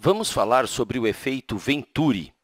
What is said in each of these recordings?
Vamos falar sobre o efeito Venturi.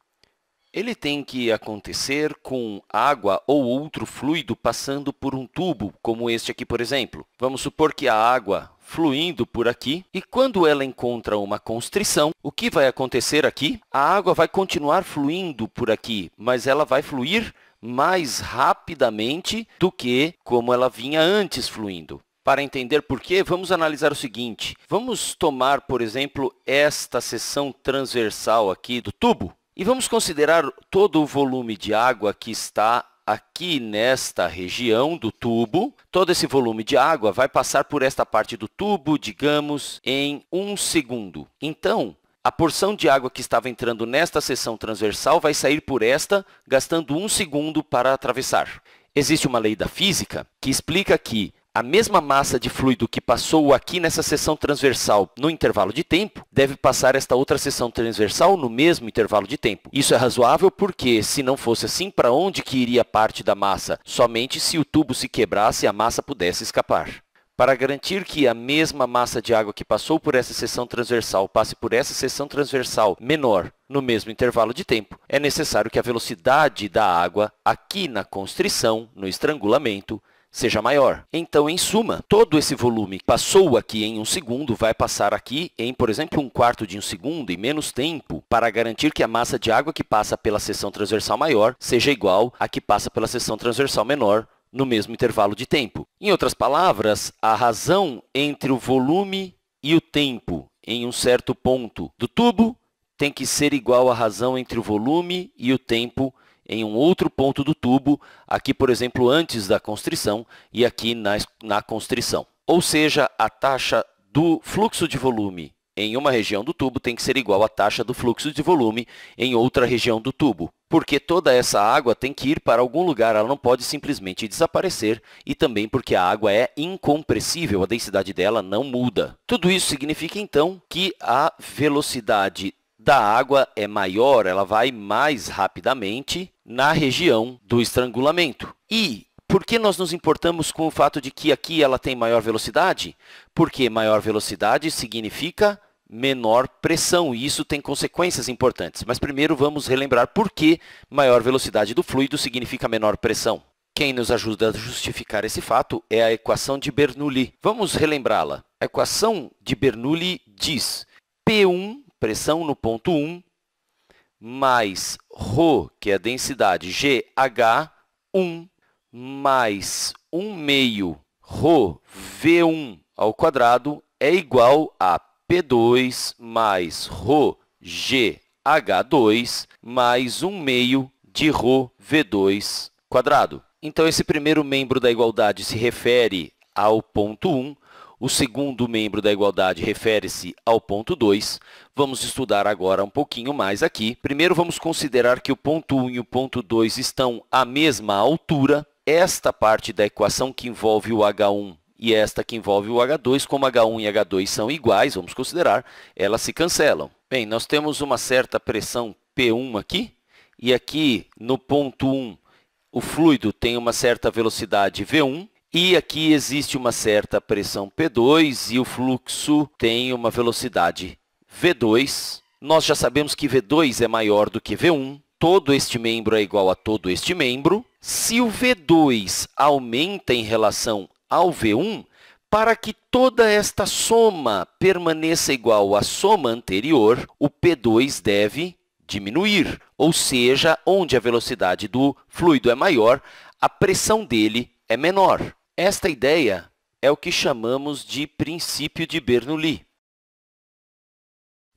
Ele tem que acontecer com água ou outro fluido passando por um tubo, como este aqui, por exemplo. Vamos supor que a água fluindo por aqui, e quando ela encontra uma constrição, o que vai acontecer aqui? A água vai continuar fluindo por aqui, mas ela vai fluir mais rapidamente do que como ela vinha antes fluindo. Para entender por quê, vamos analisar o seguinte. Vamos tomar, por exemplo, esta seção transversal aqui do tubo e vamos considerar todo o volume de água que está aqui nesta região do tubo. Todo esse volume de água vai passar por esta parte do tubo, digamos, em 1 segundo. Então, a porção de água que estava entrando nesta seção transversal vai sair por esta, gastando 1 segundo para atravessar. Existe uma lei da física que explica que a mesma massa de fluido que passou aqui nessa seção transversal no intervalo de tempo deve passar esta outra seção transversal no mesmo intervalo de tempo. Isso é razoável porque, se não fosse assim, para onde que iria parte da massa? Somente se o tubo se quebrasse e a massa pudesse escapar. Para garantir que a mesma massa de água que passou por essa seção transversal passe por essa seção transversal menor no mesmo intervalo de tempo, é necessário que a velocidade da água aqui na constrição, no estrangulamento, seja maior. Então, em suma, todo esse volume que passou aqui em 1 segundo vai passar aqui em, por exemplo, 1/4 de 1 segundo, em menos tempo, para garantir que a massa de água que passa pela seção transversal maior seja igual à que passa pela seção transversal menor no mesmo intervalo de tempo. Em outras palavras, a razão entre o volume e o tempo em um certo ponto do tubo tem que ser igual à razão entre o volume e o tempo em um outro ponto do tubo, aqui, por exemplo, antes da constrição e aqui na constrição. Ou seja, a taxa do fluxo de volume em uma região do tubo tem que ser igual à taxa do fluxo de volume em outra região do tubo, porque toda essa água tem que ir para algum lugar, ela não pode simplesmente desaparecer, e também porque a água é incompressível, a densidade dela não muda. Tudo isso significa, então, que a velocidade da água é maior, ela vai mais rapidamente na região do estrangulamento. E por que nós nos importamos com o fato de que aqui ela tem maior velocidade? Porque maior velocidade significa menor pressão, e isso tem consequências importantes. Mas primeiro vamos relembrar por que maior velocidade do fluido significa menor pressão. Quem nos ajuda a justificar esse fato é a equação de Bernoulli. Vamos relembrá-la. A equação de Bernoulli diz P1, pressão no ponto 1, mais ρ, que é a densidade, GH1, mais 1/2 ρ V1 ao quadrado é igual a P2 mais ρ GH2 mais 1/2 de ρ V2 quadrado. Então, esse primeiro membro da igualdade se refere ao ponto 1, o segundo membro da igualdade refere-se ao ponto 2. Vamos estudar agora um pouquinho mais aqui. Primeiro, vamos considerar que o ponto 1 e o ponto 2 estão à mesma altura. Esta parte da equação que envolve o H1 e esta que envolve o H2, como H1 e H2 são iguais, vamos considerar, elas se cancelam. Bem, nós temos uma certa pressão P1 aqui, e aqui no ponto 1 o fluido tem uma certa velocidade V1, e aqui existe uma certa pressão P2 e o fluxo tem uma velocidade V2. Nós já sabemos que V2 é maior do que V1. Todo este membro é igual a todo este membro. Se o V2 aumenta em relação ao V1, para que toda esta soma permaneça igual à soma anterior, o P2 deve diminuir. Ou seja, onde a velocidade do fluido é maior, a pressão dele é menor. Esta ideia é o que chamamos de princípio de Bernoulli.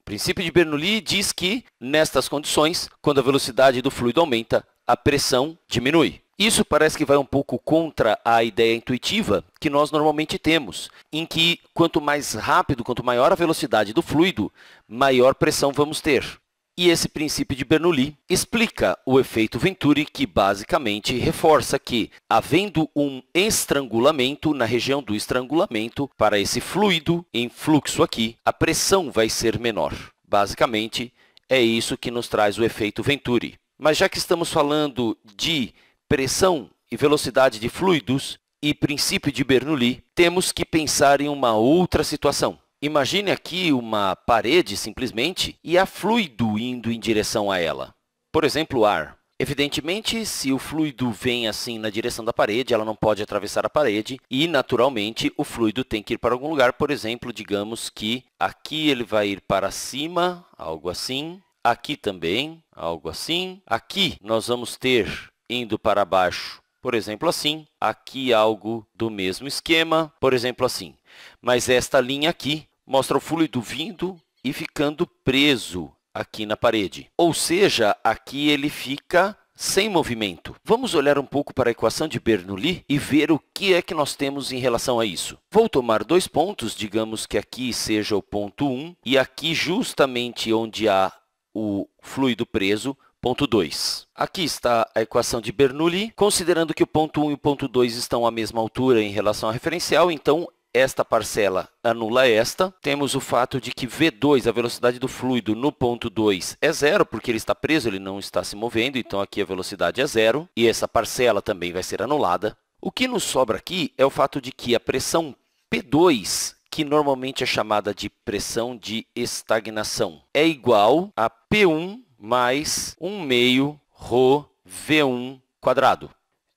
O princípio de Bernoulli diz que, nestas condições, quando a velocidade do fluido aumenta, a pressão diminui. Isso parece que vai um pouco contra a ideia intuitiva que nós normalmente temos, em que quanto mais rápido, quanto maior a velocidade do fluido, maior pressão vamos ter. E esse princípio de Bernoulli explica o efeito Venturi, que basicamente reforça que, havendo um estrangulamento na região do estrangulamento, para esse fluido em fluxo aqui, a pressão vai ser menor. Basicamente, é isso que nos traz o efeito Venturi. Mas já que estamos falando de pressão e velocidade de fluidos e princípio de Bernoulli, temos que pensar em uma outra situação. Imagine aqui uma parede, simplesmente, e há fluido indo em direção a ela. Por exemplo, o ar. Evidentemente, se o fluido vem assim na direção da parede, ela não pode atravessar a parede e, naturalmente, o fluido tem que ir para algum lugar. Por exemplo, digamos que aqui ele vai ir para cima, algo assim. Aqui também, algo assim. Aqui nós vamos ter indo para baixo, por exemplo, assim. Aqui algo do mesmo esquema, por exemplo, assim. Mas esta linha aqui mostra o fluido vindo e ficando preso aqui na parede. Ou seja, aqui ele fica sem movimento. Vamos olhar um pouco para a equação de Bernoulli e ver o que é que nós temos em relação a isso. Vou tomar dois pontos, digamos que aqui seja o ponto 1 e aqui justamente onde há o fluido preso, ponto 2. Aqui está a equação de Bernoulli. Considerando que o ponto 1 e o ponto 2 estão à mesma altura em relação ao referencial, então esta parcela anula esta. Temos o fato de que V2, a velocidade do fluido no ponto 2, é zero, porque ele está preso, ele não está se movendo, então aqui a velocidade é zero, e essa parcela também vai ser anulada. O que nos sobra aqui é o fato de que a pressão P2, que normalmente é chamada de pressão de estagnação, é igual a P1 mais 1/2 ρ V1 quadrado.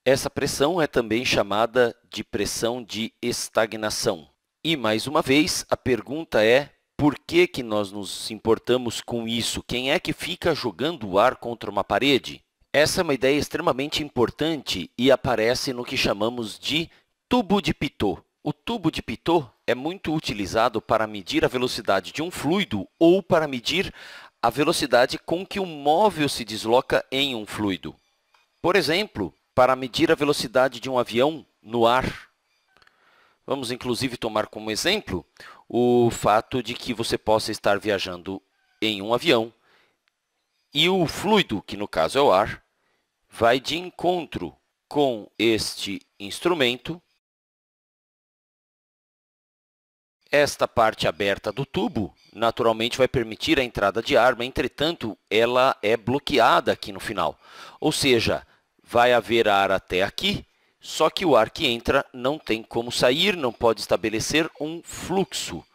Essa pressão é também chamada de pressão de estagnação. E, mais uma vez, a pergunta é por que que nós nos importamos com isso? Quem é que fica jogando o ar contra uma parede? Essa é uma ideia extremamente importante e aparece no que chamamos de tubo de Pitot. O tubo de Pitot é muito utilizado para medir a velocidade de um fluido ou para medir a velocidade com que um móvel se desloca em um fluido. Por exemplo, para medir a velocidade de um avião no ar. Vamos, inclusive, tomar como exemplo o fato de que você possa estar viajando em um avião e o fluido, que no caso é o ar, vai de encontro com este instrumento. Esta parte aberta do tubo, naturalmente, vai permitir a entrada de ar, mas, entretanto, ela é bloqueada aqui no final. Ou seja, vai haver ar até aqui, só que o ar que entra não tem como sair, não pode estabelecer um fluxo.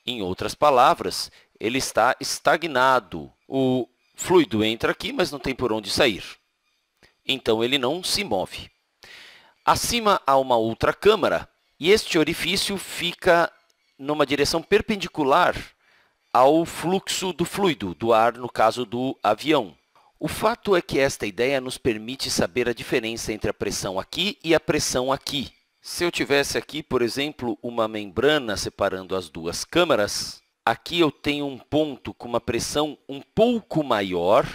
Em outras palavras, ele está estagnado. O fluido entra aqui, mas não tem por onde sair. Então, ele não se move. Acima há uma outra câmara, e este orifício fica numa direção perpendicular ao fluxo do fluido, do ar, no caso do avião. O fato é que esta ideia nos permite saber a diferença entre a pressão aqui e a pressão aqui. Se eu tivesse aqui, por exemplo, uma membrana separando as duas câmaras, aqui eu tenho um ponto com uma pressão um pouco maior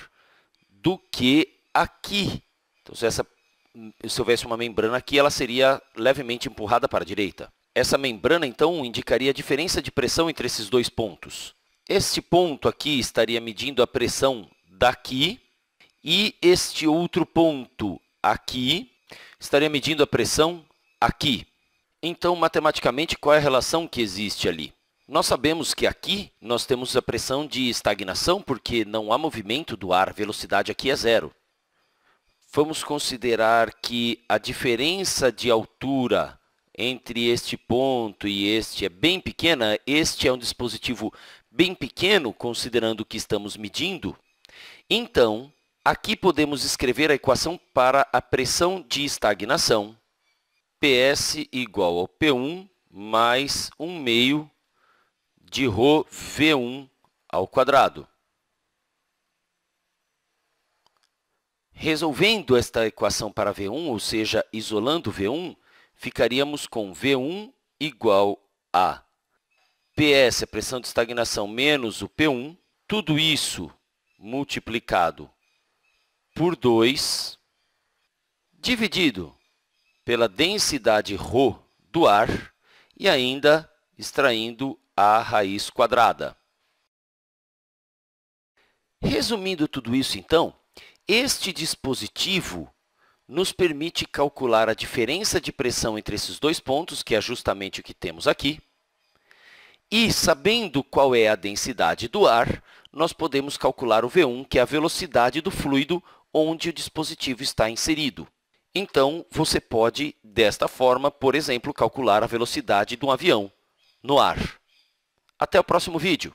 do que aqui. Então, se houvesse uma membrana aqui, ela seria levemente empurrada para a direita. Essa membrana, então, indicaria a diferença de pressão entre esses dois pontos. Este ponto aqui estaria medindo a pressão daqui, e este outro ponto aqui estaria medindo a pressão aqui. Então, matematicamente, qual é a relação que existe ali? Nós sabemos que aqui nós temos a pressão de estagnação, porque não há movimento do ar, a velocidade aqui é zero. Vamos considerar que a diferença de altura entre este ponto e este é bem pequena. Este é um dispositivo bem pequeno, considerando que estamos medindo. Então, aqui podemos escrever a equação para a pressão de estagnação. PS igual ao P1 mais 1/2 de ρ V1 ao quadrado. Resolvendo esta equação para V1, ou seja, isolando V1, ficaríamos com V1 igual a PS, a pressão de estagnação, menos o P1, tudo isso multiplicado por 2, dividido pela densidade ρ do ar e ainda extraindo a raiz quadrada. Resumindo tudo isso, então, este dispositivo nos permite calcular a diferença de pressão entre esses dois pontos, que é justamente o que temos aqui. E, sabendo qual é a densidade do ar, nós podemos calcular o V1, que é a velocidade do fluido onde o dispositivo está inserido. Então, você pode, desta forma, por exemplo, calcular a velocidade de um avião no ar. Até o próximo vídeo!